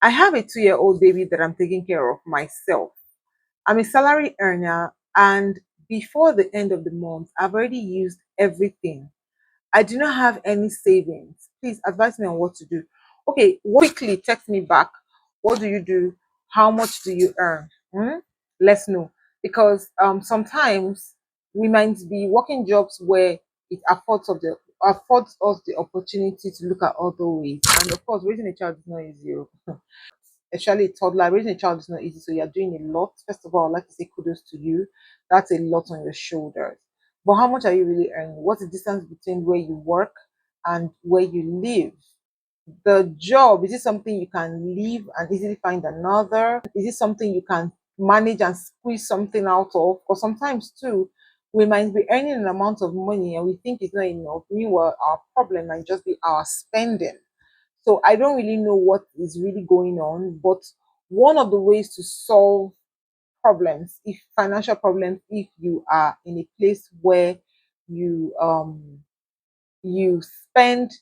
I have a 2 year old baby that I'm taking care of myself. I'm a salary earner, and before the end of the month, I've already used everything. I do not have any savings. Please advise me on what to do. Okay, quickly text me back. What do you do? How much do you earn? Let's know. Because sometimes we might be working jobs where it affords us the opportunity to look at other ways. And of course, raising a child is not easy. Especially a toddler. Raising a child is not easy, so you're doing a lot. First of all, I'd like to say kudos to you. That's a lot on your shoulders. But how much are you really earning? What's the distance between where you work and where you live? The job, is it something you can leave and easily find another? Is it something you can manage and squeeze something out of? Because sometimes too, we might be earning an amount of money and we think it's not enough. Meanwhile, our problem might just be our spending. So I don't really know what is really going on, but one of the ways to solve problems, if financial problems, if you are in a place where you spend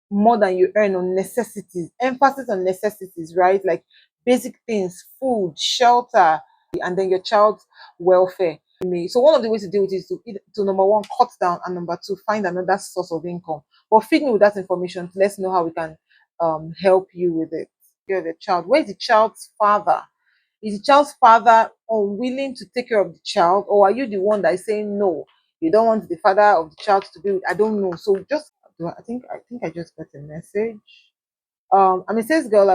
more than you earn on necessities, emphasis on necessities, right? Like basic things, food, shelter, and then your child's welfare. So one of the ways to deal with it is to number one, cut down, and number two, find another source of income. But feed me with that information. Let's know how we can help you with it. You're the child. Where is the child's father? Is the child's father unwilling to take care of the child, or are you the one that is saying no? You don't want the father of the child to be with. I don't know. So just I think I just got a message. I'm a sales girl.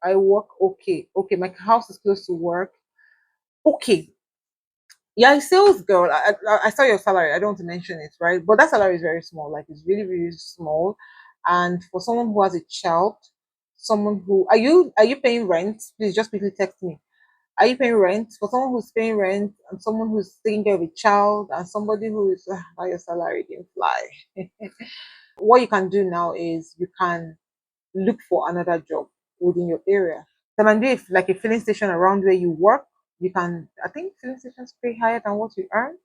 I work okay. Okay, my house is close to work. Okay. Yeah, a sales girl. I saw your salary. I don't want to mention it, right? But that salary is very small. Like it's really, really small. And for someone who has a child, someone who are you paying rent? Please just quickly text me. Are you paying rent? For someone who's paying rent and someone who's taking care of a child and somebody who is your salary didn't fly. What you can do now is you can look for another job within your area. There might be like a filling station around where you work. You can, I think filling stations pay higher than what you earn.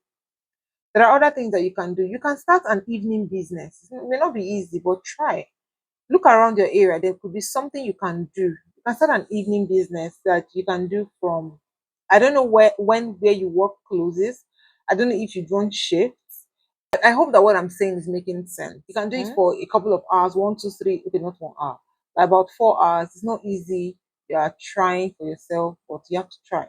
There are other things that you can do. You can start an evening business. It may not be easy, but try. Look around your area. There could be something you can do. You can start an evening business that you can do from, I don't know where you work closes. I don't know if you don't shift. I hope that what I'm saying is making sense. You can do it for a couple of hours, 1, 2, 3, okay, not 1 hour, like about 4 hours. It's not easy. You are trying for yourself, but you have to try.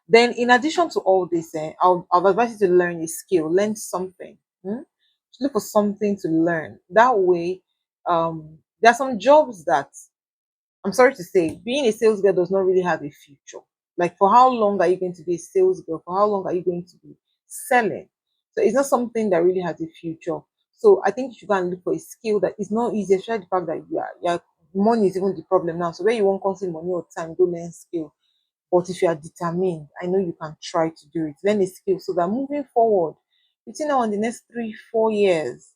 Then, in addition to all this, I'll advise you to learn a skill, learn something. Look for something to learn. That way, there are some jobs that I'm sorry to say, being a sales girl does not really have a future. Like, for how long are you going to be a sales girl? For how long are you going to be selling? So, it's not something that really has a future. So, I think you should go and look for a skill that is not easy, especially the fact that money is even the problem now. So, where you want constant money all the time, go learn skill. But if you are determined, I know you can try to do it. Learn a skill so that moving forward, between now and the next 3, 4 years,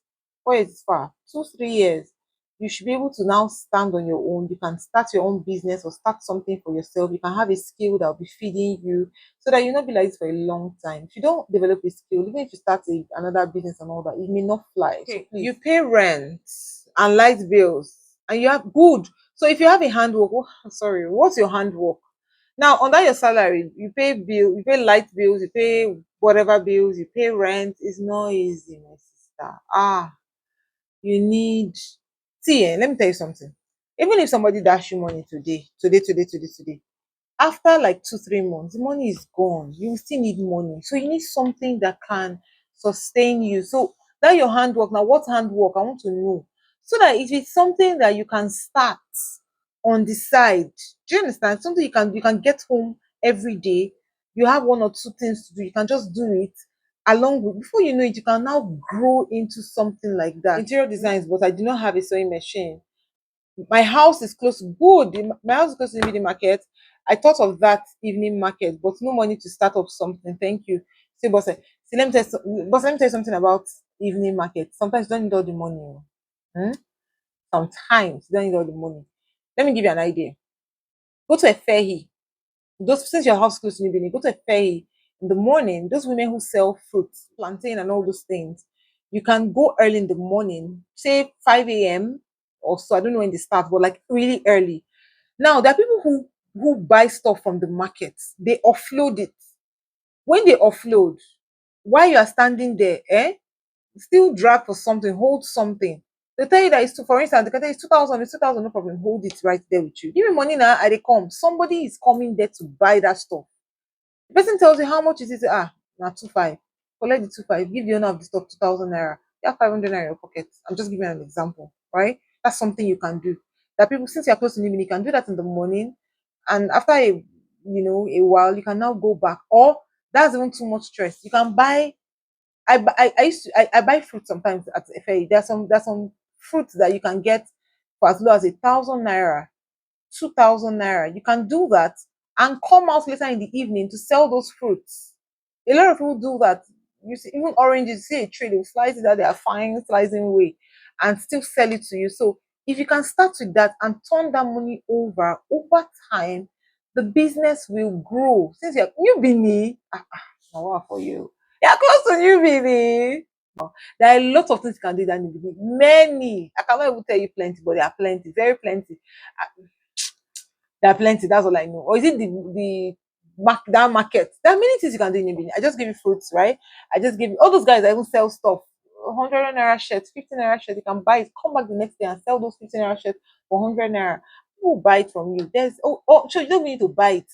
4 years is far, 2, 3 years, you should be able to now stand on your own. You can start your own business or start something for yourself. You can have a skill that will be feeding you so that you'll not be like this for a long time. If you don't develop a skill, even if you start another business and all that, it may not fly. So, okay, you pay rent and light bills and you have good. So if you have a handwork, sorry, what's your handwork? Now, under your salary, you pay light bills, you pay whatever bills, you pay rent. It's not easy, my sister. You need see, let me tell you something. Even if somebody dash you money today, after like 2, 3 months, the money is gone. You will still need money. So you need something that can sustain you. So that your handwork. Now, what handwork? I want to know. So that if it's something that you can start on the side, do you understand? Something you can get home every day. You have 1 or 2 things to do. You can just do it along with before you know it, you can now grow into something like that. Interior designs, but I do not have a sewing machine. My house is close. Good. My house is close to the evening market. I thought of that evening market, but no money to start up something. Thank you. See, boss, let me tell you something about evening market. Sometimes you don't need all the money. Hmm? Sometimes you don't need all the money. Let me give you an idea. Go to a ferry. Those since your house is close to New Benin, go to a ferry in the morning. Those women who sell fruits, plantain, and all those things, you can go early in the morning, say 5 a.m. or so. I don't know when they start, but like really early. Now there are people who buy stuff from the market, they offload it. When they offload, while you are standing there, still drag for something, hold something. They tell you that it's two, for instance, they can tell you it's 2,000, it's 2,000, no problem, hold it right there with you. Give me money now, I they come. Somebody is coming there to buy that stuff. The person tells you how much is it? Ah, now 2,500. Collect the 2,500, give the owner of the stock 2,000 naira. You have 500 naira in your pocket. I'm just giving you an example, right? That's something you can do. That people, since you're close to evening, you can do that in the morning, and after a while, you can now go back. Or that's even too much stress. You can buy. I used to I buy fruit sometimes at FA. There's some fruits that you can get for as low as 1,000 naira, 2,000 naira. You can do that and come out later in the evening to sell those fruits. A lot of people do that. You see, even oranges, you see a tree, they'll slice it that they are fine slicing way and still sell it to you. So if you can start with that and turn that money over time, the business will grow. Since you're new Bini, now what for you? You're close to new Bini. There are a lot of things you can do that in the beginning. Many. I cannot even tell you plenty, but there are plenty, very plenty. There are plenty. That's all I know. Or is it that market? There are many things you can do in Ibini. I just give you fruits, right? I just give you all those guys that even sell stuff. 100 naira shirts, 15 naira shirt. You can buy it. Come back the next day and sell those 15 naira shirts for 100 naira. Who will buy it from you? So you don't need to buy it.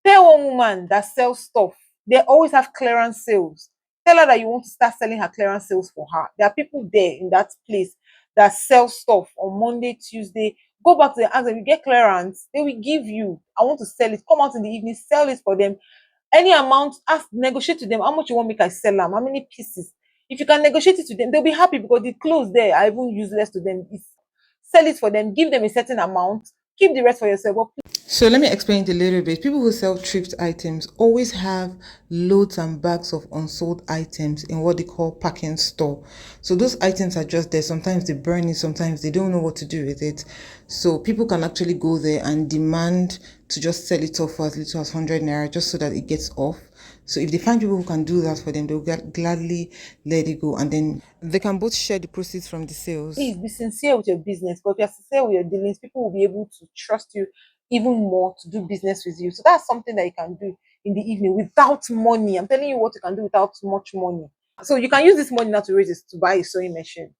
Tell one woman that sells stuff. They always have clearance sales. Tell her that you want to start selling her clearance sales for her. There are people there in that place that sell stuff on Monday, Tuesday. Go back to them, ask them, you get clearance, they will give you. I want to sell it. Come out in the evening, sell it for them. Any amount, ask, negotiate to them how much you want make I sell them, how many pieces. If you can negotiate it to them, they'll be happy because the clothes there are even useless to them. Sell it for them, give them a certain amount, keep the rest for yourself. So let me explain it a little bit. People who sell thrift items always have loads and bags of unsold items in what they call packing store. So those items are just there. Sometimes they burn it, sometimes they don't know what to do with it. So people can actually go there and demand to just sell it off for as little as 100 naira just so that it gets off. So if they find people who can do that for them, they'll gladly let it go, and then they can both share the proceeds from the sales. Please be sincere with your business, because if you're sincere with your dealings, people will be able to trust you even more to do business with you. So that's something that you can do in the evening without money. I'm telling you what you can do without much money. So you can use this money now to raise this to buy a sewing machine.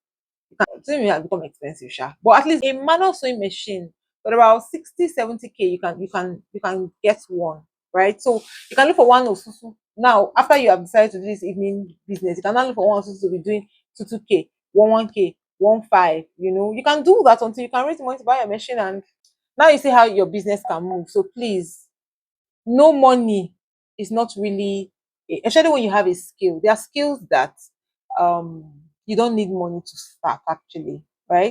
Sewing machine has become expensive, sha. But at least a manual sewing machine for about 60, 70K, you can get one, right? So you can look for one Osusu. Now, after you have decided to do this evening business, you can now look for one Osusu to be doing 2K, 1K, 1.5. You can do that until you can raise money to buy a machine, and now you see how your business can move. So please, no money is not really, especially when you have a skill. There are skills that you don't need money to start actually, right?